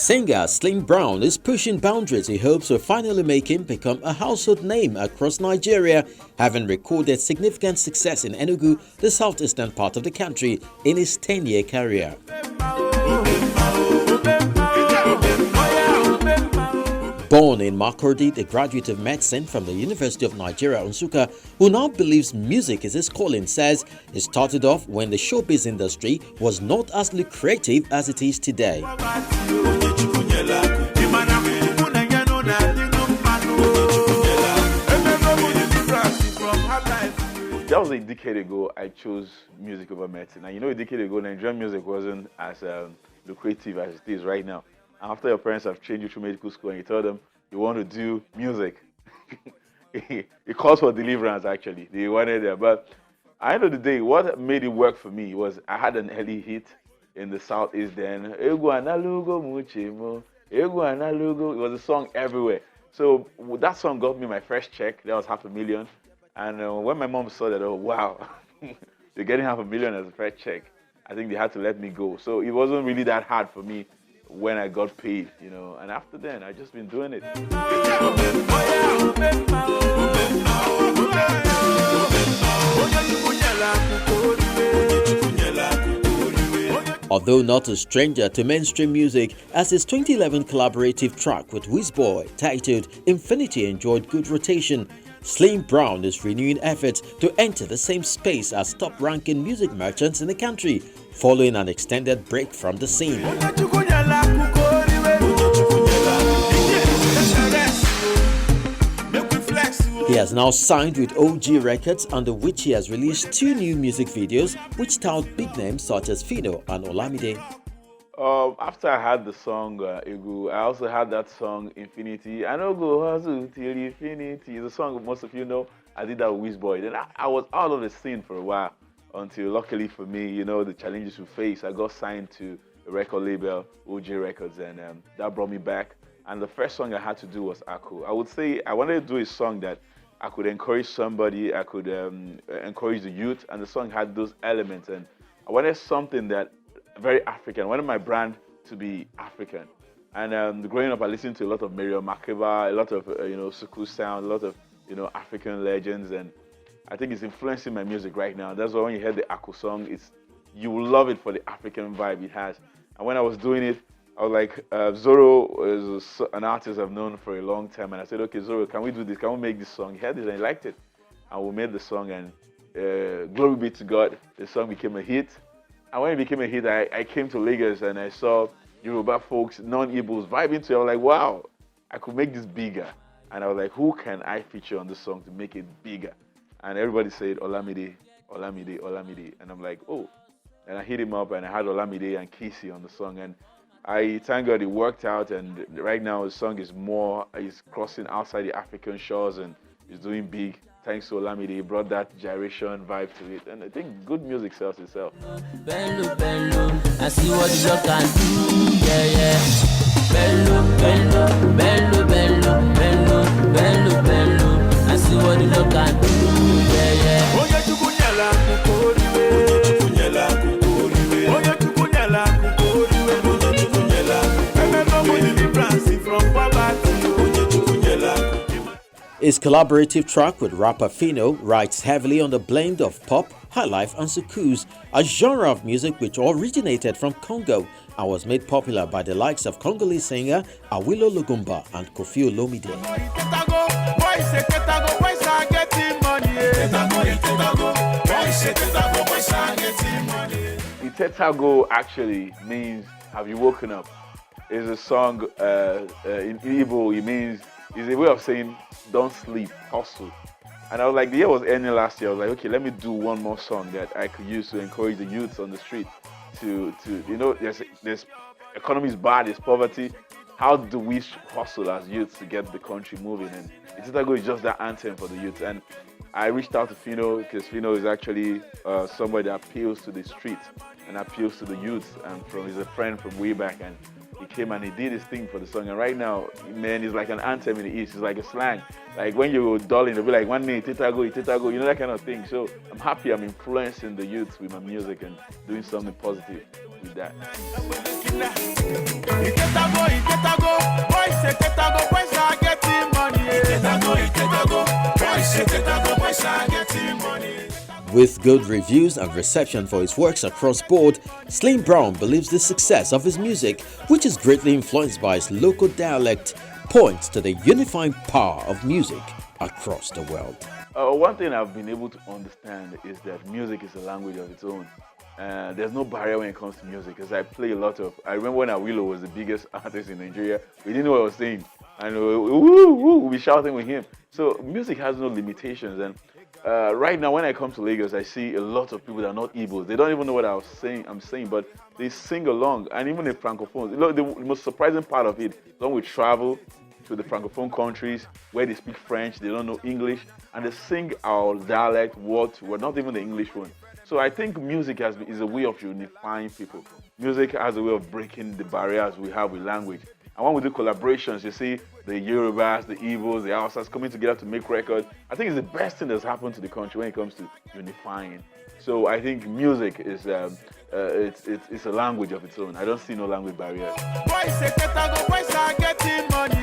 Singer Slim Brown is pushing boundaries he hopes will finally make him become a household name across Nigeria, having recorded significant success in Enugu, the southeastern part of the country, in his 10-year career. Born in Makurdi, the graduate of medicine from the University of Nigeria, Nsukka, who now believes music is his calling, says he started off when the showbiz industry was not as lucrative as it is today. That was a decade ago. I chose music over medicine. And a decade ago, Nigerian music wasn't as lucrative as it is right now. After your parents have trained you through medical school and you tell them you want to do music, it calls for deliverance, actually. They wanted it. But at the end of the day, what made it work for me was I had an early hit in the Southeast then. It was a song everywhere. So that song got me my first check. That was $500,000. And when my mom saw that, oh, wow, you're getting $500,000 as a first check, I think they had to let me go. So it wasn't really that hard for me when I got paid, and after then, I've just been doing it. Although not a stranger to mainstream music, as his 2011 collaborative track with Wizboy titled Infinity enjoyed good rotation, Slim Brown is renewing efforts to enter the same space as top-ranking music merchants in the country, following an extended break from the scene. He has now signed with OG Records, under which he has released 2 new music videos which tout big names such as Phyno and Olamide. After I had the song Enugu, I also had that song Infinity. I know go hustle till infinity. It's a song most of you know. I did that with Wizboy. Then I was out of the scene for a while until, luckily for me, the challenges we face. I got signed to a record label, OG Records, and that brought me back. And the first song I had to do was Aku. I would say I wanted to do a song that I could encourage somebody, I could encourage the youth, and the song had those elements. And I wanted something that very African. I wanted my brand to be African. And growing up, I listened to a lot of Miriam Makeba, a lot of Nsukka sound, a lot of African legends, and I think it's influencing my music right now. That's why when you hear the Aku song, you will love it for the African vibe it has. And when I was doing it, I was like, Zoro is an artist I've known for a long time, and I said, okay, Zoro, can we do this? Can we make this song? He heard it and he liked it, and we made the song, and glory be to God, the song became a hit. And when it became a hit, I came to Lagos and I saw Yoruba folks, non-Igbos, vibing to it. I was like, wow, I could make this bigger. And I was like, who can I feature on this song to make it bigger? And everybody said, Olamide, Olamide, Olamide. And I'm like, oh. And I hit him up and I had Olamide and Kisi on the song. And I thank God it worked out. And right now the song is crossing outside the African shores and is doing big. Thanks to Olamide, he brought that gyration vibe to it, and I think good music sells itself. Bello, bello, I see what you can do, yeah, yeah. Bello, bello, bello, bello, bello, bello, bello, I see what you can do, yeah, yeah. His collaborative track with rapper Phyno rides heavily on the blend of pop, highlife and soukous, a genre of music which originated from Congo and was made popular by the likes of Congolese singer Awilo Lugumba and Koffi Olomide. Itetago actually means have you woken up? It's a song in Igbo. It means it's a way of saying don't sleep, hustle. And I was like, the year was ending last year. I was like, okay, let me do one more song that I could use to encourage the youths on the street to there's economy is bad, there's poverty. How do we hustle as youths to get the country moving? And Itetago is just that anthem for the youth. And I reached out to Phyno because Phyno is actually somebody that appeals to the street and appeals to the youth. And he's a friend from way back, and he came and he did his thing for the song. And right now, man, it's like an anthem in the East. It's like a slang. Like when you're dulling, they'll be like, one day, itetago, you know, that kind of thing. So I'm happy I'm influencing the youth with my music and doing something positive with that. With good reviews and reception for his works across board, Slim Brown believes the success of his music, which is greatly influenced by his local dialect, points to the unifying power of music across the world. One thing I've been able to understand is that music is a language of its own. There's no barrier when it comes to music, because I remember when Awilo was the biggest artist in Nigeria, we didn't know what I was saying, and we'll be shouting with him. So music has no limitations, and right now when I come to Lagos, I see a lot of people that are not Igbos. They don't even know what I'm saying, but they sing along, and even the Francophones. You know, the most surprising part of it is when we travel to the Francophone countries where they speak French, they don't know English, and they sing our dialect, we're not even the English one. So I think music is a way of unifying people. Music has a way of breaking the barriers we have with language. And when we do collaborations, you see the Yorubas, the Igbos, the Hausas coming together to make records. I think it's the best thing that's happened to the country when it comes to unifying. So I think music is it's a language of its own. I don't see no language barriers. Boys are getting money.